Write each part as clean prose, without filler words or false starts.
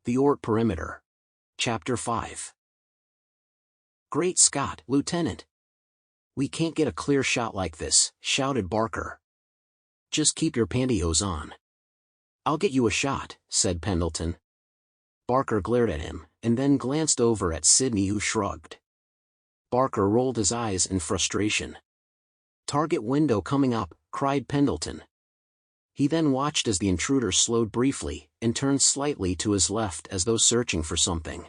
The Oort Perimeter. Chapter 5. Great Scott, Lieutenant! We can't get a clear shot like this, shouted Barker. Just keep your pantyhose on. I'll get you a shot, said Pendleton. Barker glared at him, and then glanced over at Sidney, who shrugged. Barker rolled his eyes in frustration. Target window coming up, cried Pendleton. He then watched as the intruder slowed briefly, and turned slightly to his left as though searching for something.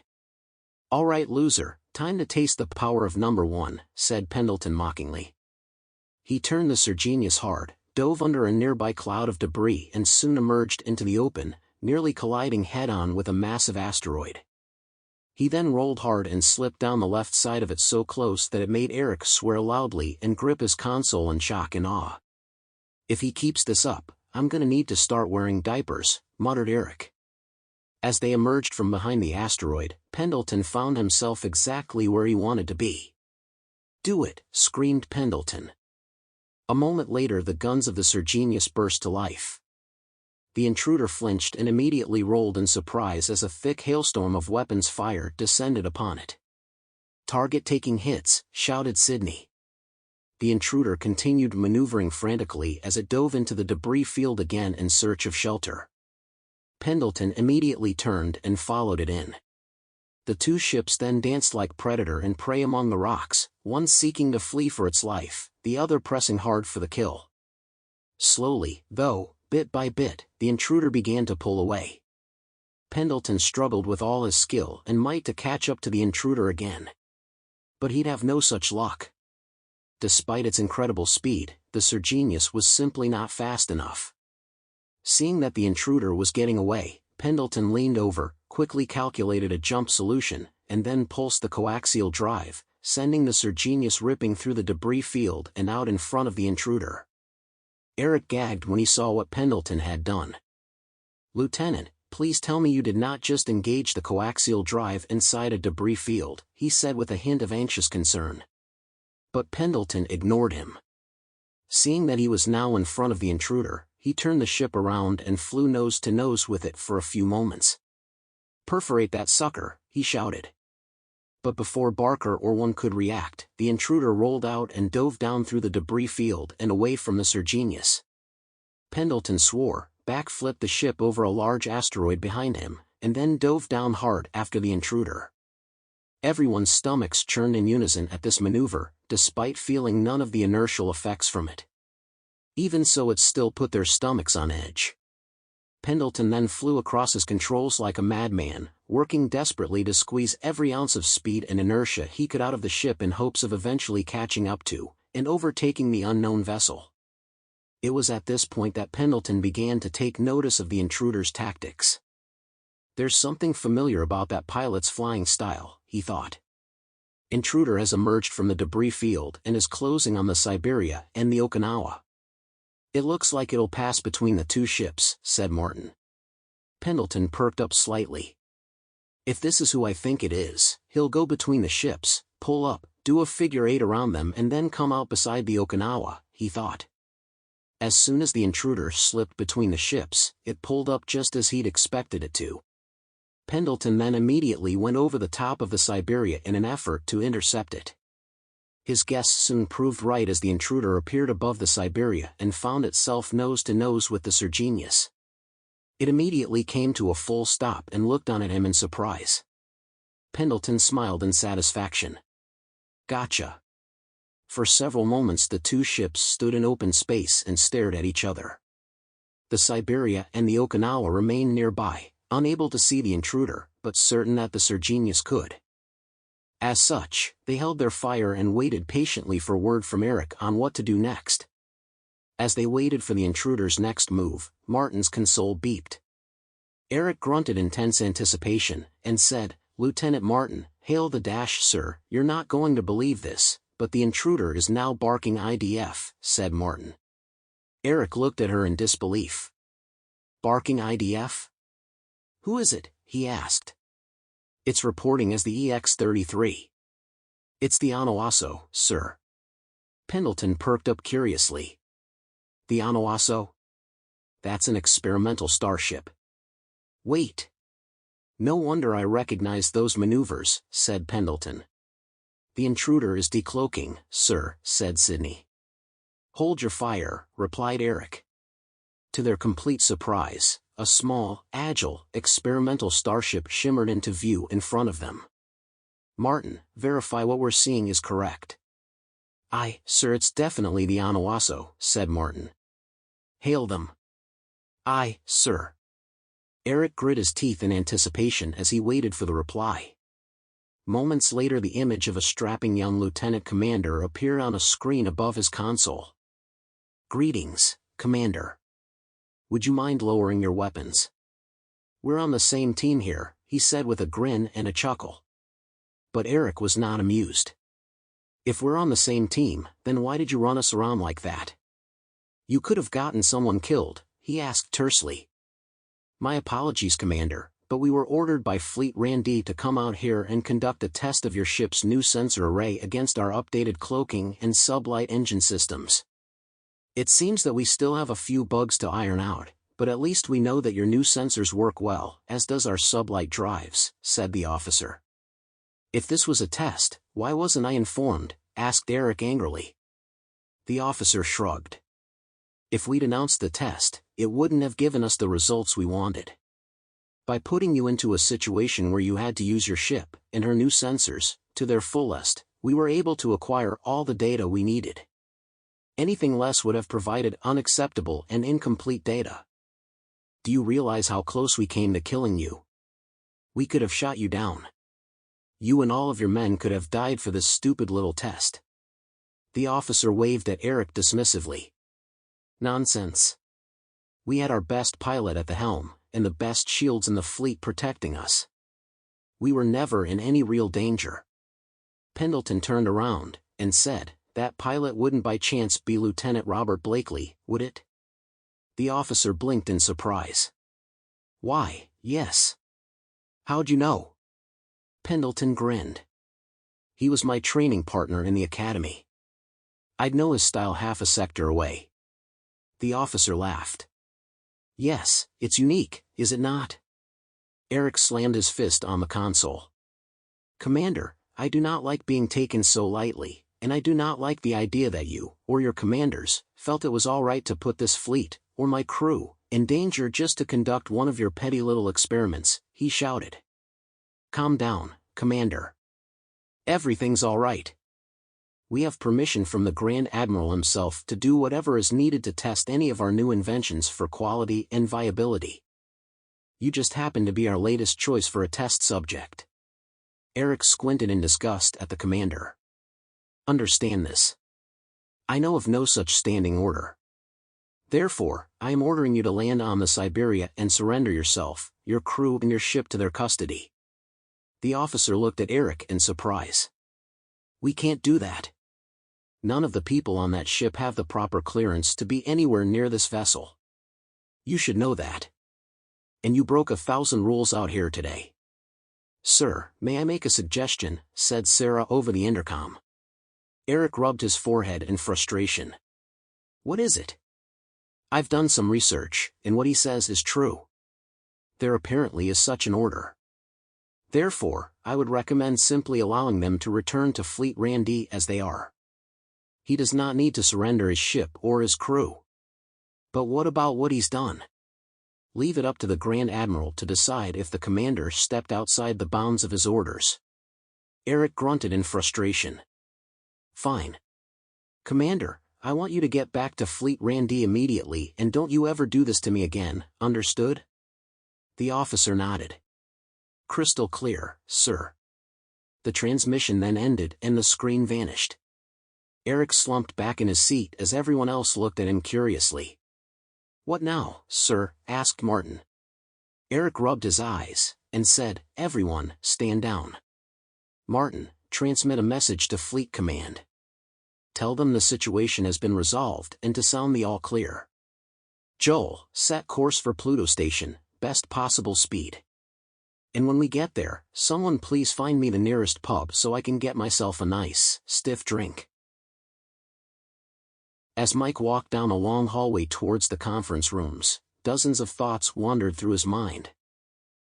All right, loser, time to taste the power of number one, said Pendleton mockingly. He turned the Surgenius hard, dove under a nearby cloud of debris and soon emerged into the open, nearly colliding head-on with a massive asteroid. He then rolled hard and slipped down the left side of it so close that it made Eric swear loudly and grip his console in shock and awe. If he keeps this up, I'm gonna need to start wearing diapers, muttered Eric. As they emerged from behind the asteroid, Pendleton found himself exactly where he wanted to be. Do it, screamed Pendleton. A moment later the guns of the Surgenius burst to life. The intruder flinched and immediately rolled in surprise as a thick hailstorm of weapons fire descended upon it. Target taking hits, shouted Sidney. The intruder continued maneuvering frantically as it dove into the debris field again in search of shelter. Pendleton immediately turned and followed it in. The two ships then danced like predator and prey among the rocks, one seeking to flee for its life, the other pressing hard for the kill. Slowly, though, bit by bit, the intruder began to pull away. Pendleton struggled with all his skill and might to catch up to the intruder again. But he'd have no such luck. Despite its incredible speed, the Surgenius was simply not fast enough. Seeing that the intruder was getting away, Pendleton leaned over, quickly calculated a jump solution, and then pulsed the coaxial drive, sending the Surgenius ripping through the debris field and out in front of the intruder. Eric gagged when he saw what Pendleton had done. Lieutenant, please tell me you did not just engage the coaxial drive inside a debris field, he said with a hint of anxious concern. But Pendleton ignored him. Seeing that he was now in front of the intruder, he turned the ship around and flew nose to nose with it for a few moments. Perforate that sucker, he shouted. But before Barker or one could react, the intruder rolled out and dove down through the debris field and away from the Surgenius. Pendleton swore, backflipped the ship over a large asteroid behind him, and then dove down hard after the intruder. Everyone's stomachs churned in unison at this maneuver, despite feeling none of the inertial effects from it. Even so, it still put their stomachs on edge. Pendleton then flew across his controls like a madman, working desperately to squeeze every ounce of speed and inertia he could out of the ship in hopes of eventually catching up to, and overtaking the unknown vessel. It was at this point that Pendleton began to take notice of the intruder's tactics. There's something familiar about that pilot's flying style, he thought. Intruder has emerged from the debris field and is closing on the Siberia and the Okinawa. It looks like it'll pass between the two ships, said Martin. Pendleton perked up slightly. If this is who I think it is, he'll go between the ships, pull up, do a figure eight around them and then come out beside the Okinawa, he thought. As soon as the intruder slipped between the ships, it pulled up just as he'd expected it to. Pendleton then immediately went over the top of the Siberia in an effort to intercept it. His guess soon proved right as the intruder appeared above the Siberia and found itself nose to nose with the Surgenius. It immediately came to a full stop and looked on at him in surprise. Pendleton smiled in satisfaction. Gotcha. For several moments the two ships stood in open space and stared at each other. The Siberia and the Okinawa remained nearby, unable to see the intruder, but certain that the Surgenius could. As such, they held their fire and waited patiently for word from Eric on what to do next. As they waited for the intruder's next move, Martin's console beeped. Eric grunted in tense anticipation, and said, Lieutenant Martin, hail the dash, sir, you're not going to believe this, but the intruder is now barking IDF, said Martin. Eric looked at her in disbelief. Barking IDF? Who is it? He asked. It's reporting as the EX-33. It's the Anawaso, sir. Pendleton perked up curiously. The Anawaso? That's an experimental starship. Wait. No wonder I recognize those maneuvers, said Pendleton. The intruder is decloaking, sir, said Sidney. Hold your fire, replied Eric. To their complete surprise, a small, agile, experimental starship shimmered into view in front of them. Martin, verify what we're seeing is correct. Aye, sir, it's definitely the Anawaso, said Martin. Hail them. Aye, sir. Eric grit his teeth in anticipation as he waited for the reply. Moments later, the image of a strapping young lieutenant commander appeared on a screen above his console. Greetings, Commander. Would you mind lowering your weapons? We're on the same team here, he said with a grin and a chuckle. But Eric was not amused. If we're on the same team, then why did you run us around like that? You could have gotten someone killed, he asked tersely. My apologies, Commander, but we were ordered by Fleet Randy to come out here and conduct a test of your ship's new sensor array against our updated cloaking and sublight engine systems. It seems that we still have a few bugs to iron out, but at least we know that your new sensors work well, as does our sublight drives, said the officer. If this was a test, why wasn't I informed? Asked Eric angrily. The officer shrugged. If we'd announced the test, it wouldn't have given us the results we wanted. By putting you into a situation where you had to use your ship, and her new sensors, to their fullest, we were able to acquire all the data we needed. Anything less would have provided unacceptable and incomplete data. Do you realize how close we came to killing you? We could have shot you down. You and all of your men could have died for this stupid little test. The officer waved at Eric dismissively. Nonsense. We had our best pilot at the helm, and the best shields in the fleet protecting us. We were never in any real danger. Pendleton turned around, and said, that pilot wouldn't by chance be Lieutenant Robert Blakely, would it? The officer blinked in surprise. Why, yes. How'd you know? Pendleton grinned. He was my training partner in the academy. I'd know his style half a sector away. The officer laughed. Yes, it's unique, is it not? Eric slammed his fist on the console. Commander, I do not like being taken so lightly. And I do not like the idea that you, or your commanders, felt it was all right to put this fleet, or my crew, in danger just to conduct one of your petty little experiments, he shouted. Calm down, Commander. Everything's all right. We have permission from the Grand Admiral himself to do whatever is needed to test any of our new inventions for quality and viability. You just happen to be our latest choice for a test subject. Eric squinted in disgust at the commander. Understand this. I know of no such standing order. Therefore, I am ordering you to land on the Siberia and surrender yourself, your crew and your ship to their custody. The officer looked at Eric in surprise. We can't do that. None of the people on that ship have the proper clearance to be anywhere near this vessel. You should know that. And you broke 1,000 rules out here today. Sir, may I make a suggestion, said Sarah over the intercom. Eric rubbed his forehead in frustration. What is it? I've done some research, and what he says is true. There apparently is such an order. Therefore, I would recommend simply allowing them to return to Fleet Randy as they are. He does not need to surrender his ship or his crew. But what about what he's done? Leave it up to the Grand Admiral to decide if the commander stepped outside the bounds of his orders. Eric grunted in frustration. Fine. Commander, I want you to get back to Fleet Randy immediately and don't you ever do this to me again, understood? The officer nodded. Crystal clear, sir. The transmission then ended and the screen vanished. Eric slumped back in his seat as everyone else looked at him curiously. What now, sir? Asked Martin. Eric rubbed his eyes, and said, Everyone, stand down. Martin, transmit a message to Fleet Command. Tell them the situation has been resolved and to sound the all clear. Joel, set course for Pluto Station, best possible speed. And when we get there, someone please find me the nearest pub so I can get myself a nice, stiff drink. As Mike walked down a long hallway towards the conference rooms, dozens of thoughts wandered through his mind.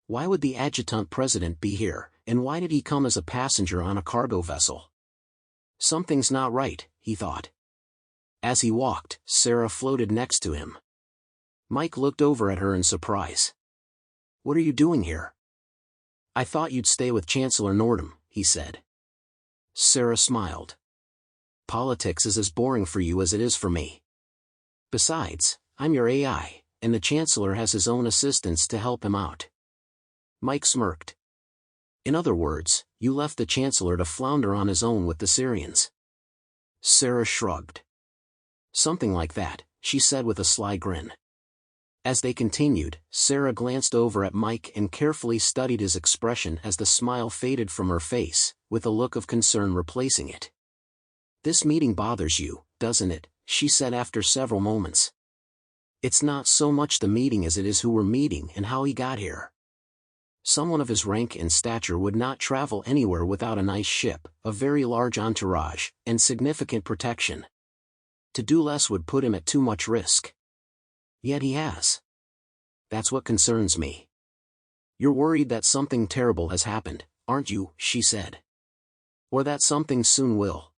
Why would the adjutant president be here, and why did he come as a passenger on a cargo vessel? Something's not right, he thought. As he walked, Sarah floated next to him. Mike looked over at her in surprise. "What are you doing here?" "I thought you'd stay with Chancellor Nordham," he said. Sarah smiled. "Politics is as boring for you as it is for me. Besides, I'm your AI, and the Chancellor has his own assistants to help him out." Mike smirked. "In other words, you left the Chancellor to flounder on his own with the Syrians." Sarah shrugged. "Something like that," she said with a sly grin. As they continued, Sarah glanced over at Mike and carefully studied his expression as the smile faded from her face, with a look of concern replacing it. "This meeting bothers you, doesn't it?" she said after several moments. "It's not so much the meeting as it is who we're meeting and how he got here. Someone of his rank and stature would not travel anywhere without a nice ship, a very large entourage, and significant protection. To do less would put him at too much risk. Yet he has. That's what concerns me." "You're worried that something terrible has happened, aren't you?" she said. "Or that something soon will."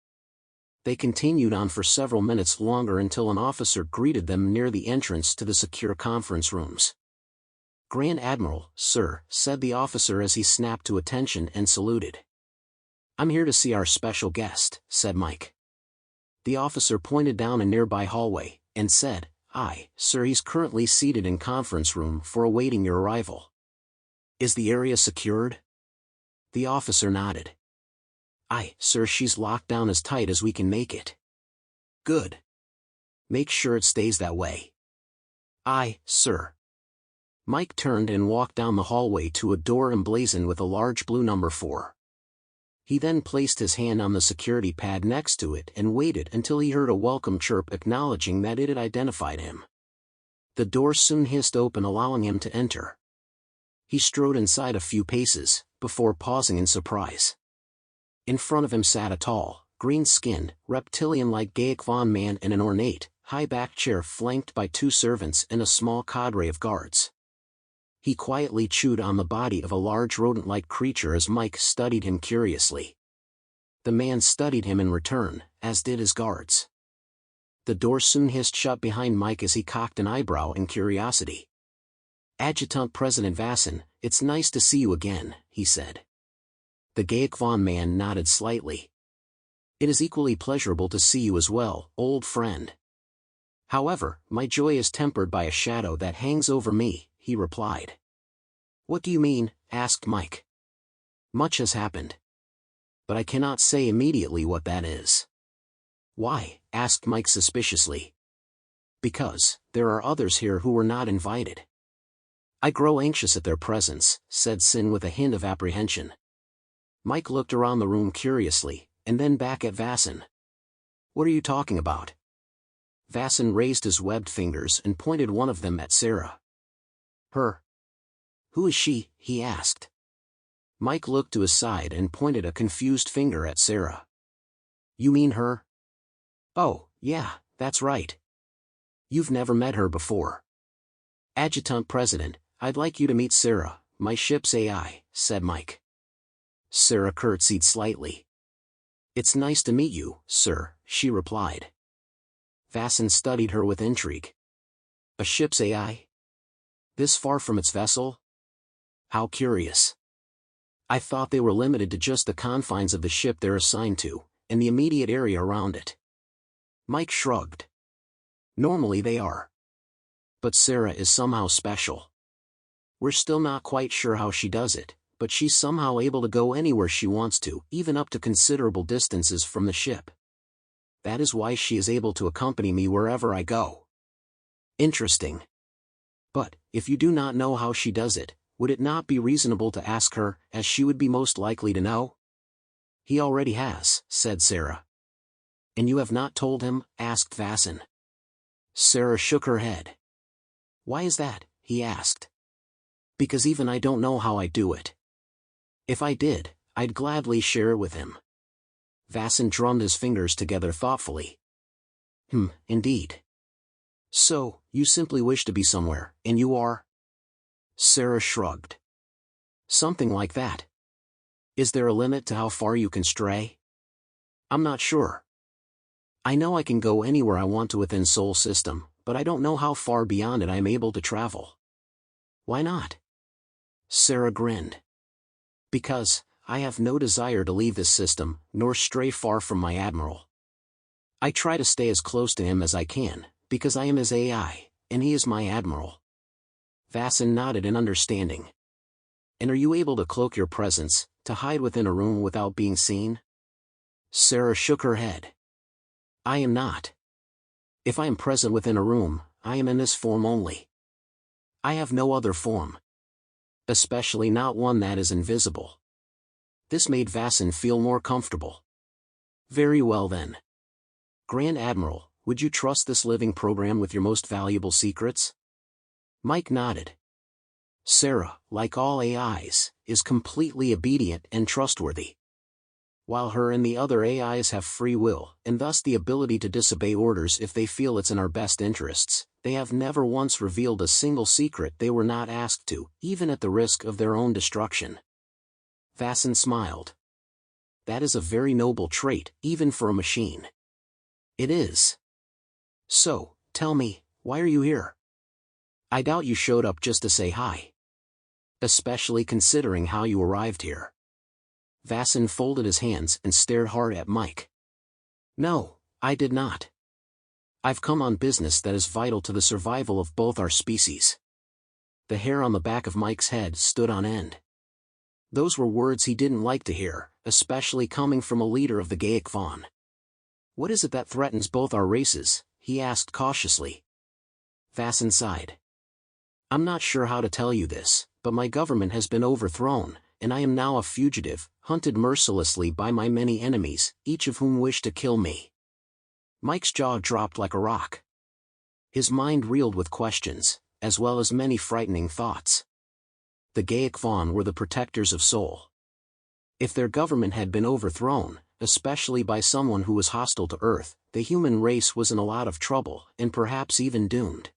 They continued on for several minutes longer until an officer greeted them near the entrance to the secure conference rooms. "Grand Admiral, sir," said the officer as he snapped to attention and saluted. "I'm here to see our special guest," said Mike. The officer pointed down a nearby hallway, and said, "Aye, sir, he's currently seated in conference room for awaiting your arrival." "Is the area secured?" The officer nodded. "Aye, sir, she's locked down as tight as we can make it." "Good. Make sure it stays that way." "Aye, sir." Mike turned and walked down the hallway to a door emblazoned with a large blue number 4. He then placed his hand on the security pad next to it and waited until he heard a welcome chirp acknowledging that it had identified him. The door soon hissed open, allowing him to enter. He strode inside a few paces, before pausing in surprise. In front of him sat a tall, green-skinned, reptilian-like Gaekwan man in an ornate, high-backed chair flanked by 2 servants and a small cadre of guards. He quietly chewed on the body of a large rodent-like creature as Mike studied him curiously. The man studied him in return, as did his guards. The door soon hissed shut behind Mike as he cocked an eyebrow in curiosity. "Adjutant President Vasson, it's nice to see you again," he said. The Gaekwan man nodded slightly. "It is equally pleasurable to see you as well, old friend. However, my joy is tempered by a shadow that hangs over me," he replied. "What do you mean?" asked Mike. "Much has happened. But I cannot say immediately what that is." "Why?" asked Mike suspiciously. "Because, there are others here who were not invited." "I grow anxious at their presence," said Sin with a hint of apprehension. Mike looked around the room curiously, and then back at Vasson. "What are you talking about?" Vasson raised his webbed fingers and pointed one of them at Sarah. "Her? Who is she?" he asked. Mike looked to his side and pointed a confused finger at Sarah. "You mean her?" "Oh, yeah, that's right. You've never met her before." "Adjutant President, I'd like you to meet Sarah, my ship's AI," said Mike. Sarah curtsied slightly. "It's nice to meet you, sir," she replied. Vasson studied her with intrigue. "A ship's AI? This far from its vessel? How curious. I thought they were limited to just the confines of the ship they're assigned to, and the immediate area around it." Mike shrugged. "Normally they are. But Sarah is somehow special. We're still not quite sure how she does it, but she's somehow able to go anywhere she wants to, even up to considerable distances from the ship. That is why she is able to accompany me wherever I go." "Interesting. But, if you do not know how she does it, would it not be reasonable to ask her, as she would be most likely to know?" "He already has," said Sarah. "And you have not told him?" asked Vasson. Sarah shook her head. "Why is that?" he asked. "Because even I don't know how I do it. If I did, I'd gladly share it with him." Vasson drummed his fingers together thoughtfully. Indeed. So, you simply wish to be somewhere, and you are?" Sarah shrugged. Something like that. Is there a limit to how far you can stray? I'm not sure. I know I can go anywhere I want to within Sol system, but I don't know how far beyond it I am able to travel. Why not? Sarah grinned. Because, I have no desire to leave this system, nor stray far from my admiral. I try to stay as close to him as I can, because I am his AI, and he is my admiral. Vaesen nodded in understanding. And are you able to cloak your presence, to hide within a room without being seen? Sarah shook her head. I am not. If I am present within a room, I am in this form only. I have no other form. Especially not one that is invisible. This made Vaesen feel more comfortable. Very well then. Grand Admiral, would you trust this living program with your most valuable secrets? Mike nodded. Sarah, like all AIs, is completely obedient and trustworthy. While her and the other AIs have free will, and thus the ability to disobey orders if they feel it's in our best interests, they have never once revealed a single secret they were not asked to, even at the risk of their own destruction. Vaesen smiled. That is a very noble trait, even for a machine. It is. So, tell me, why are you here? I doubt you showed up just to say hi. Especially considering how you arrived here. Vaesen folded his hands and stared hard at Mike. No, I did not. I've come on business that is vital to the survival of both our species. The hair on the back of Mike's head stood on end. Those were words he didn't like to hear, especially coming from a leader of the Gaic Fawn. What is it that threatens both our races? He asked cautiously. Vaesen sighed. I'm not sure how to tell you this, but my government has been overthrown, and I am now a fugitive, hunted mercilessly by my many enemies, each of whom wish to kill me. Mike's jaw dropped like a rock. His mind reeled with questions, as well as many frightening thoughts. The Gaic Fawn were the protectors of Sol. If their government had been overthrown, especially by someone who was hostile to Earth, the human race was in a lot of trouble, and perhaps even doomed.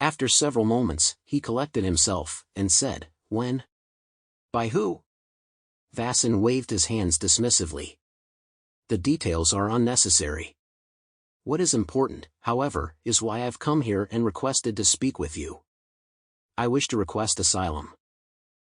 After several moments, he collected himself, and said, When? By who? Vaesen waved his hands dismissively. The details are unnecessary. What is important, however, is why I've come here and requested to speak with you. I wish to request asylum.